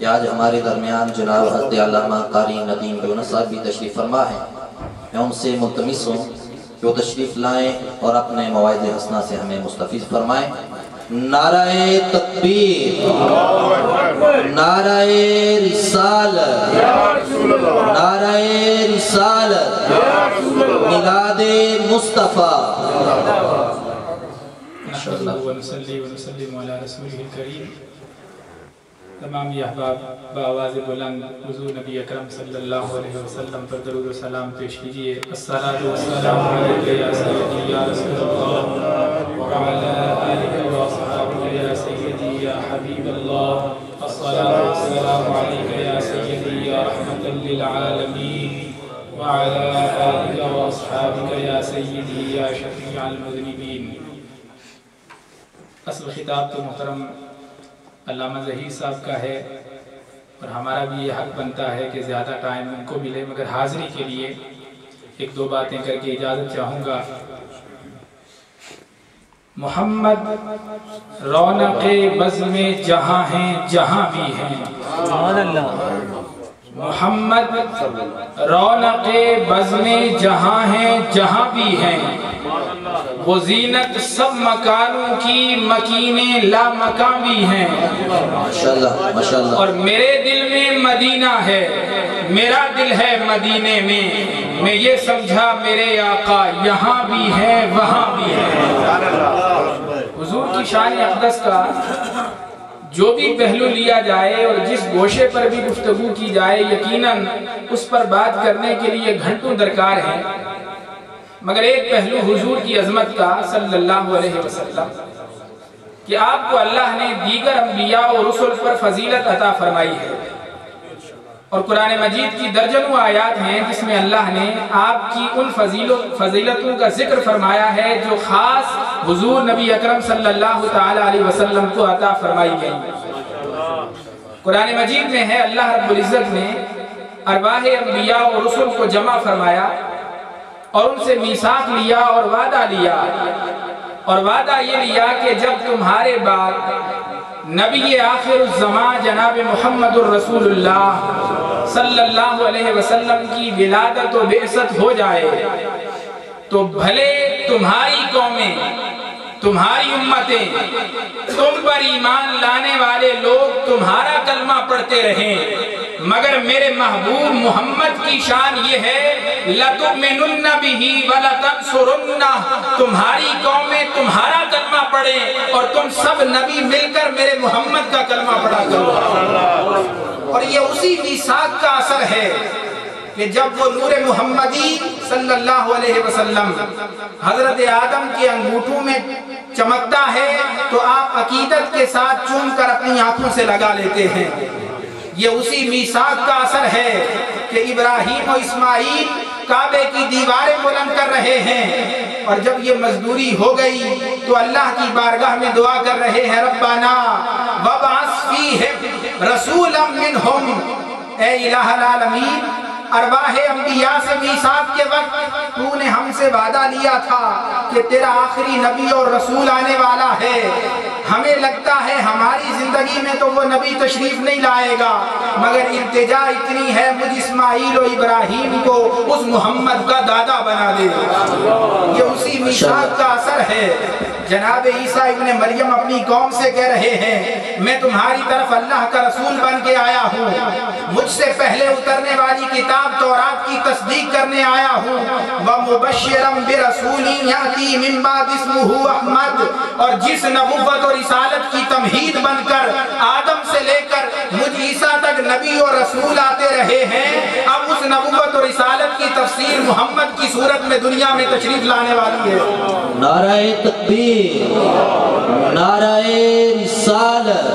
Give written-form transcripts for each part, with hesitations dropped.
کہ آج ہمارے درمیان جناب حضرت علامہ قاری ندیم یونس صاحب بھی تشریف فرما ہے۔ میں ان سے ملتمس ہوں کہ وہ تشریف لائیں اور اپنے مواعظ حسنہ سے ہمیں مستفیض فرمائیں۔ نعرہ تکبیر، نعرہ رسالت، نعرہ رسالت، میلاد مصطفیٰ۔ ونسلم علی رسولہ الکریم۔ تمام احباب بآواز بلند حضور نبی اکرم صلی اللہ علیہ وسلم پر درود و سلام پیش کیجئے۔ الصلاۃ والسلام علیک یا سیدی یا رسول اللہ وعلی آلک و اصحابک یا سیدی یا حبیب اللہ۔ الصلاۃ والسلام علیک یا سیدی یا رحمۃ للعالمین وعلی آلک و اصحابک یا سیدی یا شفیع المذنبین۔ اصل خطاب تو محترم علامہ ظہیر صاحب کا ہے اور ہمارا بھی یہ حق بنتا ہے کہ زیادہ ٹائم ان کو ملے، مگر حاضری کے لیے ایک دو باتیں کر کے اجازت چاہوں گا۔ محمد رونق بزم جہاں ہیں جہاں بھی ہیں، محمد رونق بزم جہاں ہیں جہاں بھی ہیں، وہ زینت سب مکانوں کی مکینے لا مکان بھی ہیں۔ ماشاءاللہ۔ اور میرے دل میں مدینہ ہے، میرا دل ہے مدینے میں یہ سمجھا میرے آقا یہاں بھی ہے وہاں بھی ہے۔ حضور کی شان اقدس کا جو بھی پہلو لیا جائے اور جس گوشے پر بھی گفتگو کی جائے، یقیناً اس پر بات کرنے کے لیے گھنٹوں درکار ہیں، مگر ایک پہلو حضور کی عظمت کا صلی اللہ علیہ وسلم کہ آپ کو اللہ نے دیگر انبیاء اور رسل پر فضیلت عطا فرمائی ہے، اور قرآن مجید کی درجنوں آیات ہیں جس میں اللہ نے آپ کی ان فضیلتوں کا ذکر فرمایا ہے جو خاص حضور نبی اکرم صلی اللہ تعالی علیہ وسلم کو عطا فرمائی گئی۔ قرآن مجید میں ہے اللہ رب العزت نے ارواح انبیاء اور رسل کو جمع فرمایا اور ان سے میثاق لیا اور وعدہ لیا، اور وعدہ یہ لیا کہ جب تمہارے بعد نبی آخر الزمان جناب محمد الرسول اللہ صلی اللہ علیہ وسلم کی ولادت و بعثت ہو جائے تو بھلے تمہاری قومیں، تمہاری امتیں، تم پر ایمان لانے والے لوگ تمہارا کلمہ پڑھتے رہیں، مگر میرے محبوب محمد کی شان یہ ہے لَتُؤْمِنُنَّ بِهِ وَلَتَنْصُرُنَّ، تمہاری قومیں تمہارا کلمہ پڑھیں اور تم سب نبی مل کر میرے محمد کا کلمہ پڑھا کرو۔ اور یہ اسی میثاق کا اثر ہے کہ جب وہ نور محمدی صلی اللہ علیہ وسلم حضرت آدم کے انگوٹھوں میں چمکتا ہے تو آپ عقیدت کے ساتھ چوم کر اپنی آنکھوں سے لگا لیتے ہیں۔ یہ اسی میثاق کا اثر ہے کہ ابراہیم و اسماعیل کعبے کی دیواریں بلند کر رہے ہیں، اور جب یہ مزدوری ہو گئی تو اللہ کی بارگاہ میں دعا کر رہے ہیں ربنا وابعث فیہم رسولا منہم، اے الہ العالمین ارواح انبیاء سے میثاق کے وقت تو نے ہم سے وعدہ لیا تھا کہ تیرا آخری نبی اور رسول آنے والا ہے، ہمیں لگتا ہے ہماری زندگی میں تو وہ نبی تشریف نہیں لائے گا، مگر التجا اتنی ہے مجھ اسماعیل و ابراہیم کو اس محمد کا دادا بنا دے۔ یہ اسی میثاق کا اثر ہے۔ جناب عیسیٰ ابن مریم اپنی قوم سے کہہ رہے ہیں میں تمہاری طرف اللہ کا رسول بن کے آیا ہوں، مجھ سے پہلے اترنے والی کتاب تورات کی تصدیق کرنے آیا ہوں، وَمُبَشِّرًا بِرَسُولٍ يَأْتِي مِن بَعْدِ اسْمُهُ احمد، اور جس نبوت اور رسالت کی تمہید بن کر آدم سے لے کر مجھ عیسیٰ تک نبی اور رسول آتے رہے ہیں، اب اس نبوت اور رسالت کی تفسیر محمد کی صورت میں دنیا میں تشریف لانے والی ہے۔ نعرہ تکبیر، نعرہ رسالت،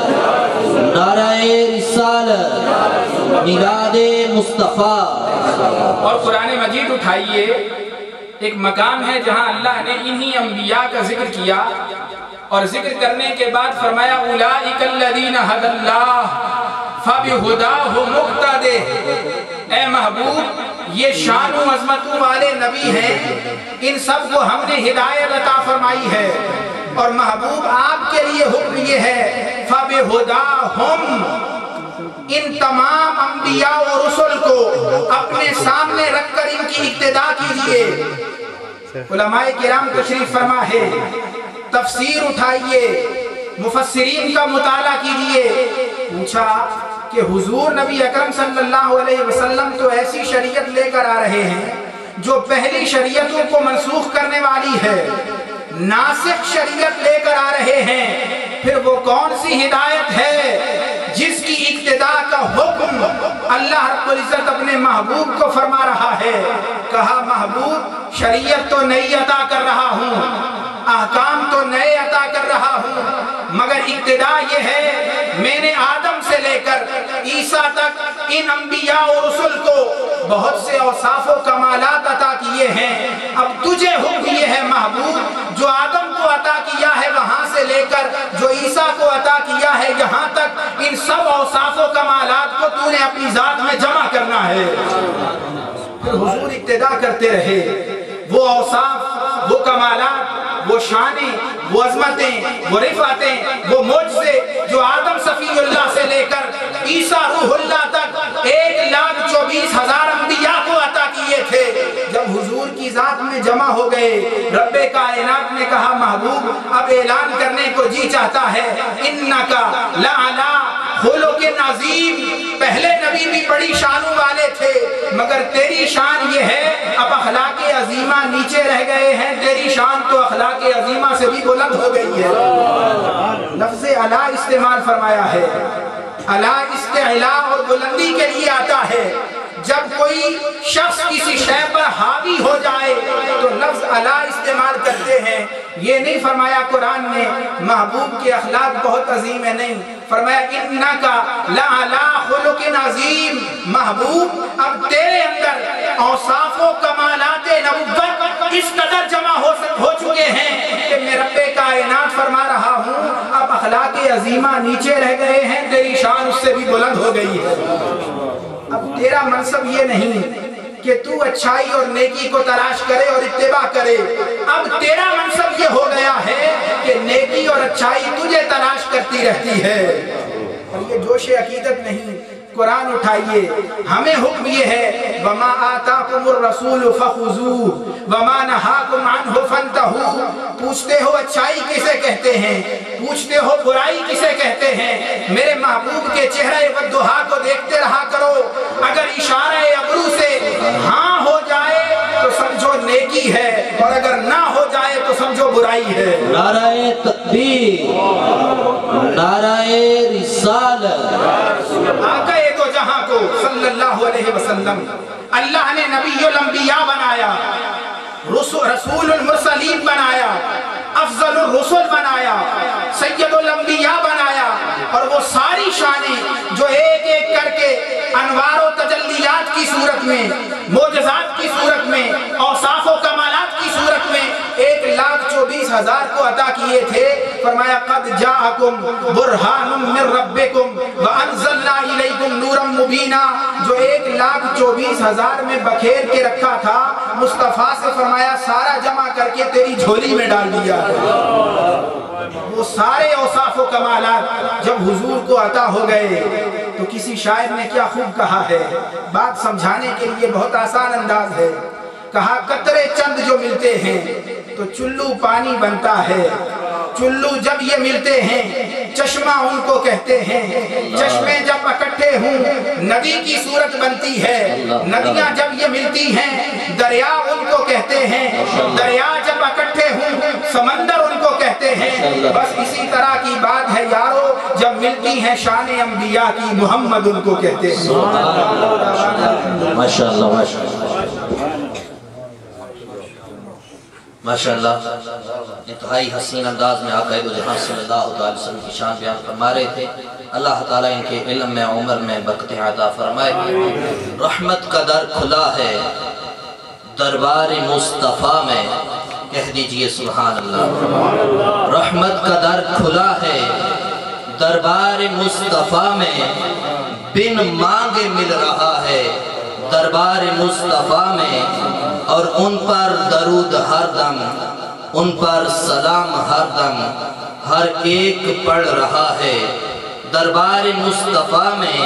نعرہ رسالت، میلاد مصطفیٰ۔ اور قرآن مجید اٹھائیے، ایک مقام ہے جہاں اللہ نے انہی انبیاء کا ذکر کیا، اور ذکر کرنے کے بعد فرمایا اولئک الذین ھدی اللہ فبہداہ مقتدی، اے محبوب یہ شان و عظمتوں والے نبی ہیں، ان سب کو ہم نے ہدایت عطا فرمائی ہے، اور محبوب آپ کے لیے حکم یہ ہے فبہداہم، इन तमाम अंबिया और रसूल को अपने सामने रखकर इनकी इक्तिदा कीजिए। उलमाए किराम तशरीफ फरमा है, तफसीर उठाइए, मुफस्सिरीन का मुताला कीजिए। पूछा कि हुजूर नबी अकरम सल्लल्लाहु अलैहि वसल्लम तो ऐसी शरीयत लेकर आ रहे हैं जो पहली शरीयतों को मनसूख करने वाली है, नासिख शरीयत लेकर आ रहे हैं, फिर वो कौन सी हिदायत है जिसकी इक्तिदा का हुक्म अल्लाह रब्बुल इज्जत अपने महबूब को फरमा रहा है? कहा, महबूब शरीयत तो नई अता कर रहा हूँ, अहकाम तो नए अता कर रहा हूँ, मगर इक्तिदा ये है मैंने आदम से लेकर ईसा तक इन अंबिया और रसूल को बहुत से औसाफ व कमालात अता किए हैं। अब तुझे हुक्म ये है महबूब, जो आदम को अता किया है वहां से लेकर जो ईसा को अता किया है यहाँ तक, इन सब औसाफ व कमालात को तूने अपनी जात में जमा करना है। फिर हुजूर इक्तिदा करते रहे, वो औसाफ, वो कमालात, वो शाने, वो अज़मतें, वो रिफ़ातें, वो मोजज़े जो आदम सफ़ीउल्लाह से लेकर ईसा रूहुल्लाह तक 1,24,000 अंबिया को अता किए थे। जब हुजूर की जात में जमा हो गए, रब्बे कायनात ने कहा, महबूब अब ऐलान करने को जी चाहता है, इन्नका लअला खुलुक़िन अज़ीम। पहले नबी भी बड़ी शानों वाले थे, मगर तेरी शान ये है अब अखलाक़े अज़ीमा नीचे रह गए हैं, तेरी शान तो अखलाक़े अज़ीमा से भी बुलंद हो गई है। लफ्ज़े अला इस्तेमाल फरमाया है। अला इस्तिला और बुलंदी के लिए आता है। जब कोई शख्स किसी शय पर हावी हो जाए तो लफ्ज़ अला इस्तेमाल करते हैं। ये नहीं फरमाया कुरान ने महबूब के अखलाक बहुत अजीम है, नहीं फरमाया इन्नका लअला खुलुकिन अजीम। महबूब अब तेरे अंदर औसाफ़ो कमालाते नबुव्वत इस कदर जमा हो चुके हैं कि मैं रब्बे कायनात फरमा रहा हूँ, अब अखलाके अजीमा नीचे रह गए हैं, तेरी शान उससे भी बुलंद हो गई है। अब तेरा मनसब ये नहीं कि तू अच्छाई और नेकी को तलाश करे और इत्तिबा करे, अब तेरा मनसब ये हो गया है कि नेकी और अच्छाई तुझे तलाश करती रहती है। और ये जोश अकीदत नहीं, कुरान उठाइए, हमें हुक्म ये है वमा आताकुमुर रसूल फखुज़ूहु वमा नहाकुम अन्हु फंतहू। पूछते हो अच्छाई किसे कहते हैं, पूछते हो बुराई किसे कहते हैं, मेरे महबूब के चेहरे वद्दुहा को देखते रहा करो। अगर इशारे अबरू से हाँ हो जाए तो समझो नेकी है, और अगर ना हो जाए तो समझो बुराई है। नाराए तकबीर, नाराए रिसालत। आका तो जहां को सल्लल्लाहु अलैहि वसल्लम अल्लाह ने नबीउल अंबिया बनाया, रसूलुल मुरसलीन बनाया, अफजलुर रसूल बनाया, सय्यदुल अंबिया बनाया, और वो सारी शानें जो एक एक करके अनवार व तजल्लियात की सूरत में, मोजज़ात की सूरत में, औसाफ व कमालात की सूरत में 1,24,000 को अता किए थे। फरमाया क़द जाअकुम बुरहानुम मिन रब्बिकुम व अंज़लना इलैकुम नूरम मुबीना। जो 1,24,000 में बखेर के रखा था, मुस्तफ़ा से फरमाया सारा जमा करके तेरी झोली में डाल दिया। वो सारे औसाफ व कमालात जब हुजूर को अता हो गए तो किसी शायर ने क्या खूब कहा है, बात समझाने के लिए बहुत आसान अंदाज है। कहा कतरे चंद जो मिलते हैं तो चुल्लू पानी बनता है, चुल्लू जब ये मिलते हैं चश्मा उनको कहते हैं, चश्मे जब इकट्ठे हों नदी की सूरत बनती है, नदियां जब ये मिलती हैं दरिया उनको कहते हैं, दरिया जब इकट्ठे हों समंदर उनको कहते हैं। बस इसी तरह की बात है यारो, जब मिलती हैं शान अंबिया की मोहम्मद उनको कहते हैं। माशाअल्लाह माशाअल्लाह, इंतहाई हसीन अंदाज में आका दो जहां सल्लल्लाहु अलैहि वसल्लम की शान बयान फरमा रहे थे। अल्लाह ताला इनके इल्म में उम्र में बरकतें अता फरमाए। रहमत का दर खुला है दरबार मुस्तफ़ा में, कह दीजिए सुभान अल्लाह। रहमत का दर खुला है दरबार मुस्तफ़ा में, बिन मांगे मिल रहा है दरबार मुस्तफ़ा में, और उन पर दरूद हर दम, उन पर सलाम हर दम, हर एक पढ़ रहा है दरबार मुस्तफ़ा में।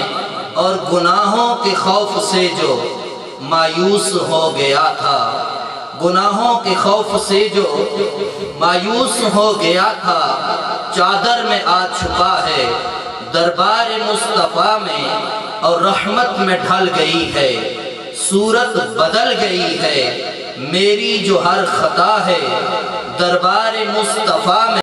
اور گناہوں کے خوف سے جو مایوس ہو گیا تھا، گناہوں کے خوف سے جو مایوس ہو گیا تھا، چادر میں آ چھپا ہے دربار مصطفیٰ میں اور رحمت میں ڈھل گئی ہے، صورت بدل گئی ہے میری جو ہر خطا ہے دربار مصطفیٰ میں